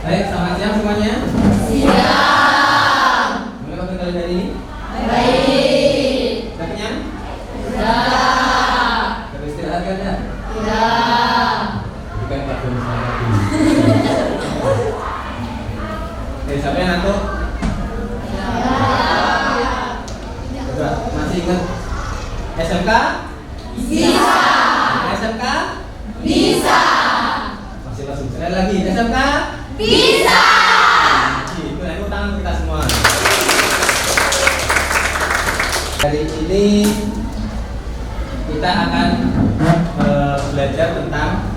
Baik, selamat siang semuanya. Siang. Mulai waktu kalian hari ini? Baik. Sudah kenyang? Sudah. Beristirahat kan ya? Sudah. Bukan Pak Doni sama lagi. Siapa yang ngantuk? Coba, masih ingat SMK? Bisa. SMK? Bisa. Masih langsung sekali lagi SMK? Bisa. Itu tepuk tangan kita semua. Hari ini kita akan belajar tentang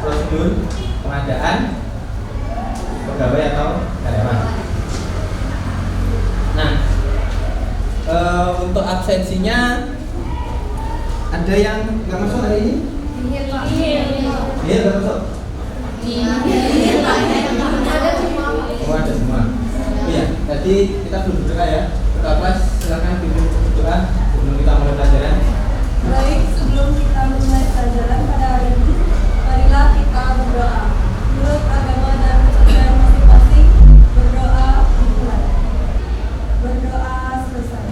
prosedur pengadaan pegawai atau karyawan. Nah, untuk absensinya ada yang nggak masuk hari ini? Iya, nggak masuk. Oh, ada semua. Iya, tadi kita belum berdoa ya. Ketua kelas silakan pimpin berdoa sebelum kita mulai pelajaran. Baik, sebelum kita mulai pelajaran pada hari ini, marilah kita berdoa. Menurut agama dan kepercayaan masing-masing, berdoa dimulai. Berdoa selesai.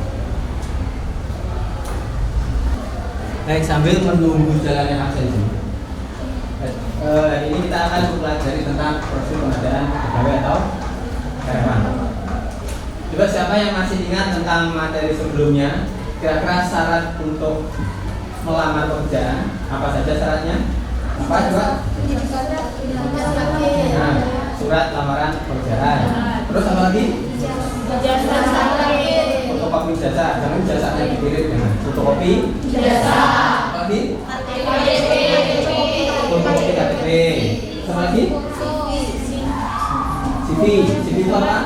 Baik, sambil menunggu jalannya absensi. Hari ini kita akan mempelajari tentang prosedur pengadaan pegawai atau karyawan. Coba siapa yang masih ingat tentang materi sebelumnya? Kira-kira syarat untuk melamar pekerjaan apa saja syaratnya? Apa coba? Nah, surat lamaran pekerjaan. Terus apa lagi? Fotokopi ijazah. Jangan ijazahnya dikirim dengan fotokopi Ijazah. apa lagi? Fotokopi KTP. Apa lagi? CV. CV itu apa?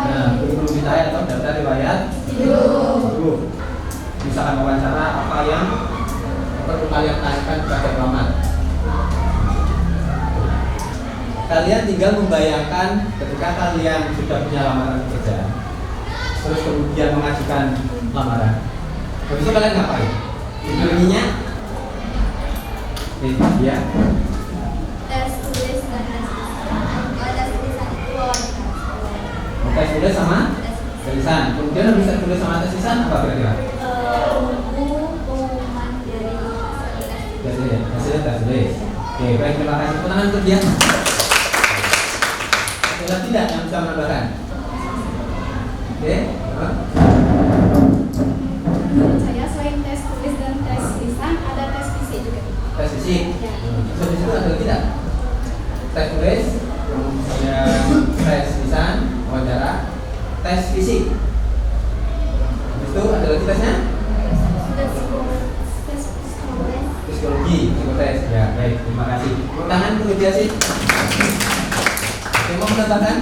Nah, kurikulum vitae atau daftar riwayat hidup. Misalkan wawancara apa yang perlu kalian tanyakan kepada pelamar. Kalian tinggal membayangkan ketika kalian sudah punya lamaran pekerjaan, terus kemudian mengajukan lamaran. Habis itu kalian ngapain? Ininya? Ya. Tes tulis dan tes tulisan itu wawancara. Tes tulis sama tulisan. Kemudian bisa tulis sama tes tulisan apa kira-kira? Menunggu pengumuman dari Hasilnya tes tulis. Oke, baik, terima kasih. Tepuk tangan untuk dia. Ada tidak yang bisa menambahkan? Oke. Menurut saya selain tes tulis dan tes lisan ada tes fisik juga. Tes fisik. Ya. Tes fisik ada tidak? Tes tulis, kemudian tes lisan, wawancara, tes fisik. Habis itu ada lagi tesnya? Tes psikotes. Psikologi, psikotes. Ya, baik, terima kasih. Tepuk tangan untuk dia sih. Oke, mau menambahkan?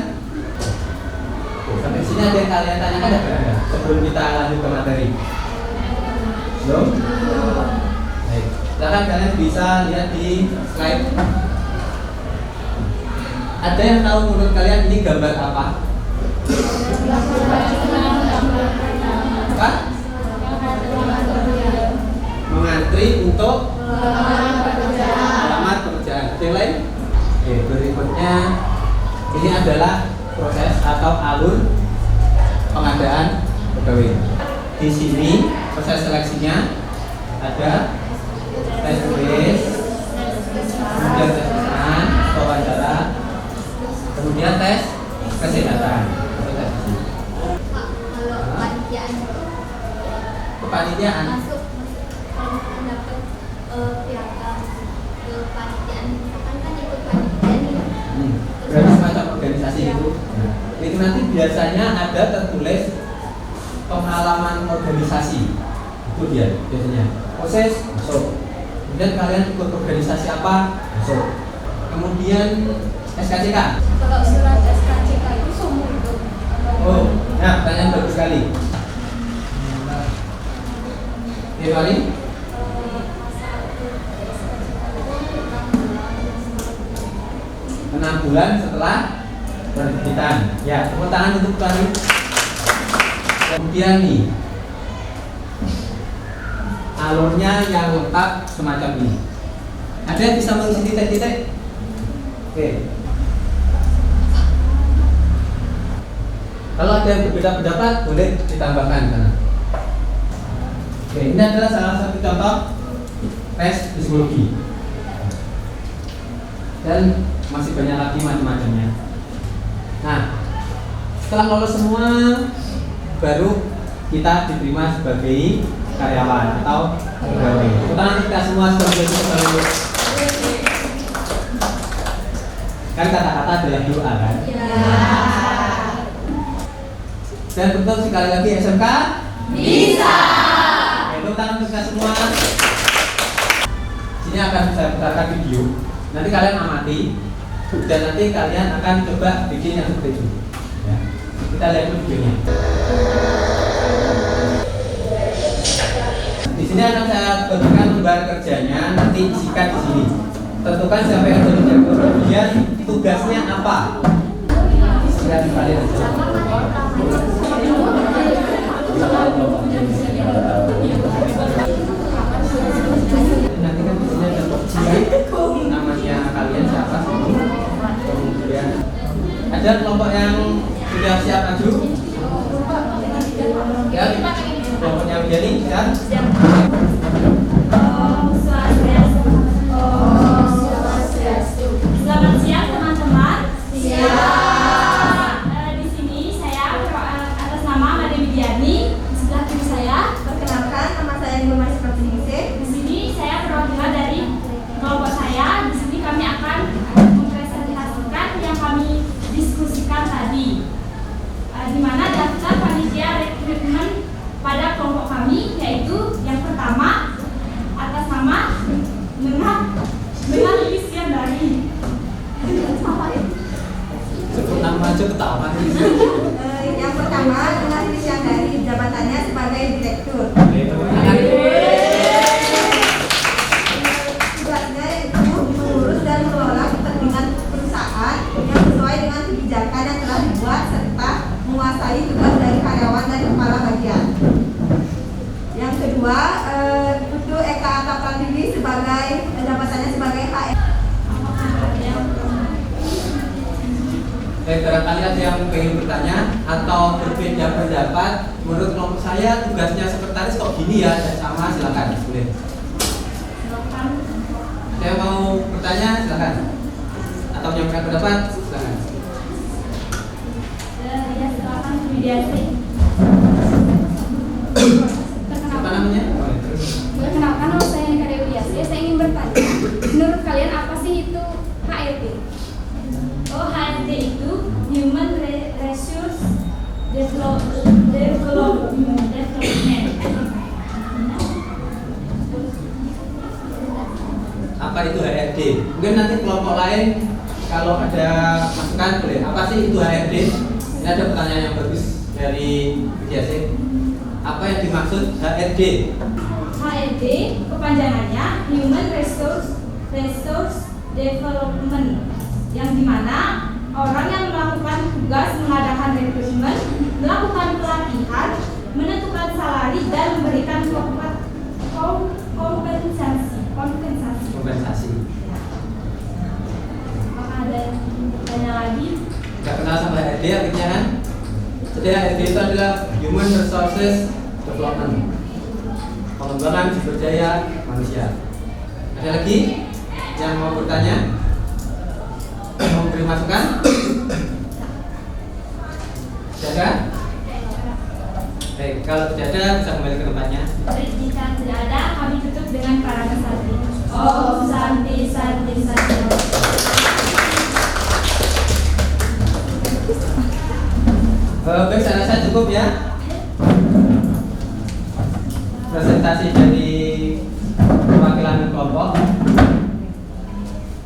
Sampai sini ada yang kalian tanyakan ada sebelum kita lanjut ke materi? Belum? Baik, silakan kalian bisa lihat di slide. Ada yang tahu menurut kalian ini gambar apa? Apa? Mengantri untuk melamar pekerjaan. Ada yang lain? Oke, berikutnya ini adalah proses atau alur pengadaan pegawai. Di sini proses seleksinya ada tes tulis, kemudian tes lisan, wawancara, kemudian tes kesehatan. Kalau Kepanitiaan. masuk kalau mendapat piagam ke panitiaan misalkan kan ikut panitiaan nih. Berarti semacam organisasi itu. Nah, itu nanti biasanya ada tertulis pengalaman organisasi. Itu dia biasanya. Proses masuk. Kemudian kalian ikut organisasi apa? Masuk. Kemudian SKCK. Kalau surat SKCK itu seumur hidup. Oh, nah pertanyaan bagus sekali. Kali 6 bulan setelah penerbitan. Ya, tepuk tangan untuk kali. Kemudian nih, alurnya yang lengkap semacam ini. Ada yang bisa mengisi titik-titik? Oke. Kalau ada yang berbeda pendapat, boleh ditambahkan sana. Oke, ini adalah salah satu contoh tes psikologi. Dan masih banyak lagi macam-macamnya. Nah, setelah lolos semua, baru kita diterima sebagai karyawan atau pegawai. Tangan kita semua sebagai pegawai. Kan kata-kata adalah doa kan? Dan bentuk sekali lagi SMK Bisa. Tepuk tangan untuk kita semua. Sini akan saya putarkan video. Nanti kalian amati dan nanti kalian akan coba bikin yang seperti itu. Ya. Kita lihat dulu videonya. Di sini akan saya berikan lembar kerjanya. Nanti isikan di sini. Tentukan siapa yang jadi jago. Kemudian tugasnya apa? Silakan kalian aja. Nanti kan di sini ada opsi namanya kalian siapa. Kemudian ada kelompok yang sudah siap maju. Ya, kelompoknya menjadi dan Selamat siang teman-teman. Siap. Di sini saya atas nama Made Widiani. Di sebelah kiri saya. Perkenalkan, nama saya Ibu Maris Pratiningse. Di sini saya perwakilan dari kelompok saya. Di sini kami akan mempresentasikan yang kami diskusikan tadi. Di mana daftar panitia rekrutmen pada kelompok kami, yaitu yang pertama atas nama Menang Isian dari. sebut nama aja ketawa. Yang pertama adalah Rizyan dari jabatannya sebagai direktur. Tugasnya itu mengurus dan mengelola kepentingan perusahaan yang sesuai dengan kebijakan yang telah dibuat serta menguasai tugas dari karyawan dan kepala bagian. Yang kedua, Putu Eka Atta Pratiwi sebagai jabatannya sebagai HR. Barangkali ada yang ingin bertanya atau berbeda pendapat. Menurut kelompok saya tugasnya sekretaris kok gini ya, dan sama, silakan boleh. Saya mau bertanya, silakan. Atau menyampaikan pendapat, silakan. Ya, silakan Widiasi. Siapa namanya? Boleh terus. Perkenalkan, nama saya Nika Dewi Widiasi. Saya ingin bertanya, menurut kalian apa sih itu HRD? Oh, HRD itu Human Resource Development. Apa itu HRD? Mungkin nanti kelompok lain kalau ada masukan boleh. Apa sih itu HRD? Ini ada pertanyaan yang bagus dari Widiasi. Apa yang dimaksud HRD? HRD kepanjangannya Human Resource Development, yang dimana orang yang melakukan tugas mengadakan rekrutmen, melakukan pelatihan, menentukan salari dan memberikan kompensasi. Apakah ada tanya lagi? Gak kenal sama HRD akhirnya kan? Jadi HRD itu adalah Human Resources Development, pengembangan sumber daya manusia. Ada lagi yang mau bertanya? Mau beri masukan? Tidak ada? Baik, kalau tidak ada bisa kembali ke tempatnya. Jika tidak ada, kami tutup dengan para santi. Om Santi Santi Santi. Baik, saya rasa cukup ya. Presentasi dari perwakilan kelompok.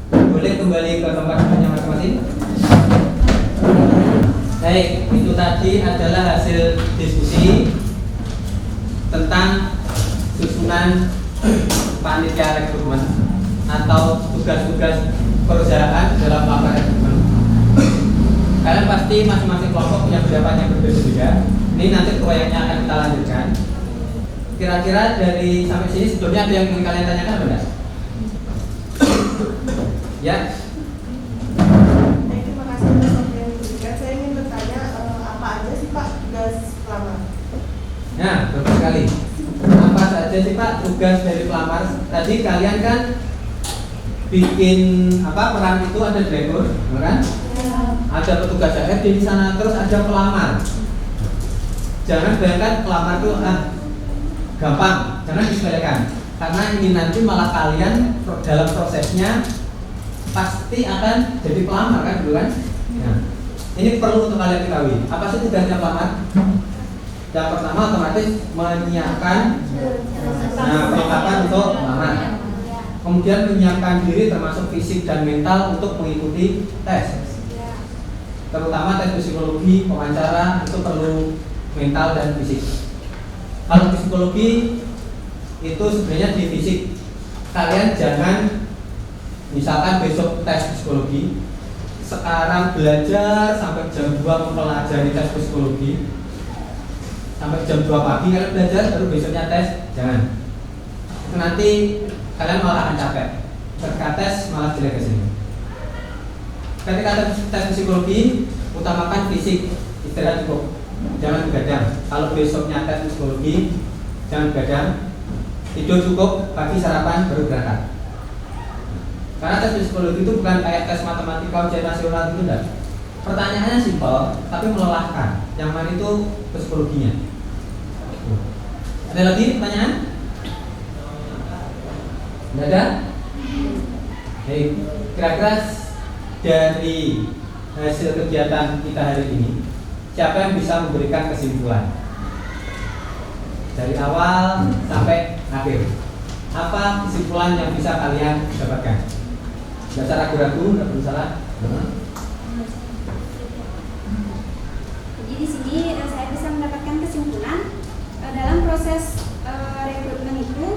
Boleh kembali ke tempat-tempatnya masing-masing. Baik, itu tadi adalah hasil diskusi tentang susunan panitia rekrutmen atau tugas-tugas perusahaan dalam melakukan rekrutmen. Kalian pasti masing-masing kelompok punya pendapat yang berbeda-beda. Ini nanti proyeknya akan kita lanjutkan. Kira-kira dari sampai sini sebelumnya ada yang ingin kalian tanyakan, benar? Ya. Nah, betul sekali. Apa saja sih Pak tugas dari pelamar? Tadi kalian kan bikin peran itu ada direktur, kan? Ada petugas HRD di sana, terus ada pelamar. Jangan bayangkan pelamar itu gampang, jangan disepelekan. Karena ini nanti malah kalian dalam prosesnya pasti akan jadi pelamar kan, dulu kan? Nah, ini perlu untuk kalian ketahui. Apa sih tugasnya pelamar? Yang pertama otomatis menyiapkan perlengkapan untuk pelamar. Kemudian menyiapkan diri termasuk fisik dan mental untuk mengikuti tes. Terutama tes psikologi, wawancara itu perlu mental dan fisik. Kalau psikologi itu sebenarnya di fisik. Kalian jangan misalkan besok tes psikologi, sekarang belajar sampai jam 2 mempelajari tes psikologi, sampai jam 2 pagi kalian belajar baru besoknya tes, jangan. Itu nanti kalian malah akan capek. Ketika tes malah jelek ke sini. Ketika tes psikologi, utamakan fisik, istirahat cukup, jangan begadang. Kalau besoknya tes psikologi, jangan begadang, tidur cukup, pagi sarapan baru berangkat. Karena tes psikologi itu bukan kayak tes matematika ujian nasional itu enggak. Pertanyaannya simpel, tapi melelahkan. Yang mana itu psikologinya. Ada lagi pertanyaan? Tidak ada? Baik, kira-kira dari hasil kegiatan kita hari ini, siapa yang bisa memberikan kesimpulan? Dari awal sampai akhir. Apa kesimpulan yang bisa kalian dapatkan? Tidak usah ragu-ragu, tidak perlu salah. Jadi di sini saya bisa mendapatkan kesimpulan dalam proses rekrutmen itu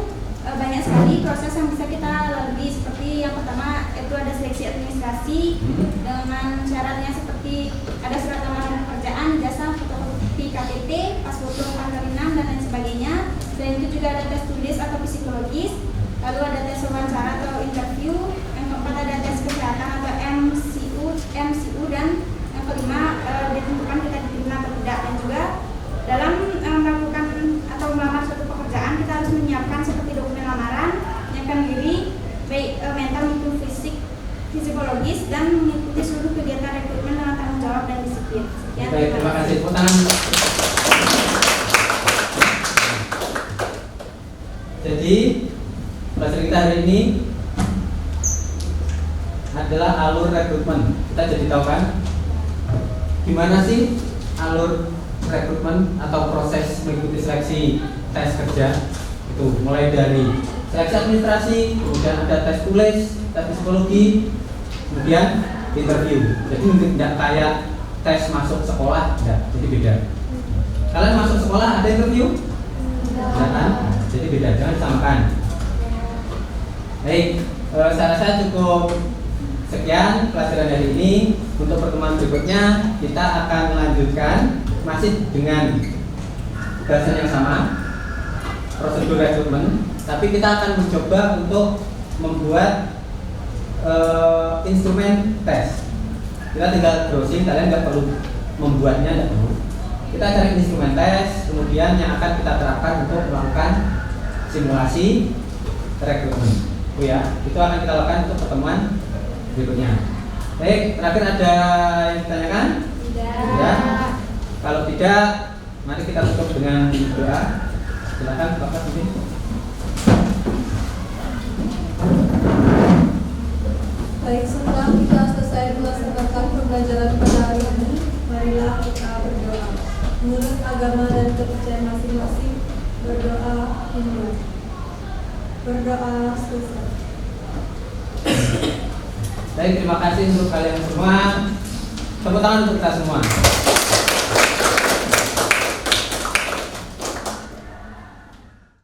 banyak sekali proses yang bisa kita lalui, seperti yang pertama itu ada seleksi administrasi dengan syaratnya seperti ada surat lamaran pekerjaan, jasa, fotokopi KTP, paspor lengkap dari 6 dan lain sebagainya. Selain itu juga ada tes tulis atau psikologis, lalu ada tes wawancara atau interview, yang keempat ada tes kesehatan atau MCU dan yang kelima ditentukan kita diterima atau tidak. Dan juga dalam melakukan atau melamar suatu pekerjaan kita harus menyiapkan seperti dokumen lamaran, menyiapkan diri baik mental maupun psikologis, dan mengikuti seluruh kegiatan rekrutmen dengan tanggung jawab dan disiplin. Sekian, baik, terima kasih. Jadi pelajaran kita hari ini adalah alur rekrutmen. Kita jadi tahu kan gimana sih alur rekrutmen atau proses mengikuti seleksi tes kerja itu, mulai dari seleksi administrasi, kemudian ada tes tulis, tes psikologi, kemudian interview. Jadi tidak kayak tes masuk sekolah, enggak, jadi beda. Kalian masuk sekolah ada interview? Jangan, jadi beda, jangan disamakan. Baik, saya rasa cukup sekian pelajaran hari ini. Untuk pertemuan berikutnya kita akan melanjutkan masih dengan bahasan yang sama, prosedur rekrutmen, tapi kita akan mencoba untuk membuat instrumen tes. Kita tinggal browsing, kalian nggak perlu membuatnya, nggak perlu. Kita cari instrumen tes, kemudian yang akan kita terapkan untuk melakukan simulasi rekrutmen. Ya, itu akan kita lakukan untuk pertemuan berikutnya. Baik, terakhir ada yang ditanyakan? Tidak. Kalau tidak, mari kita tutup dengan doa. Silakan Bapak Siti. Baik, setelah kita selesai melaksanakan pembelajaran pada hari ini, marilah kita berdoa. Menurut agama dan kepercayaan masing-masing, berdoa dimulai. Berdoa selesai. Baik, terima kasih untuk kalian semua. Tepuk tangan untuk kita semua.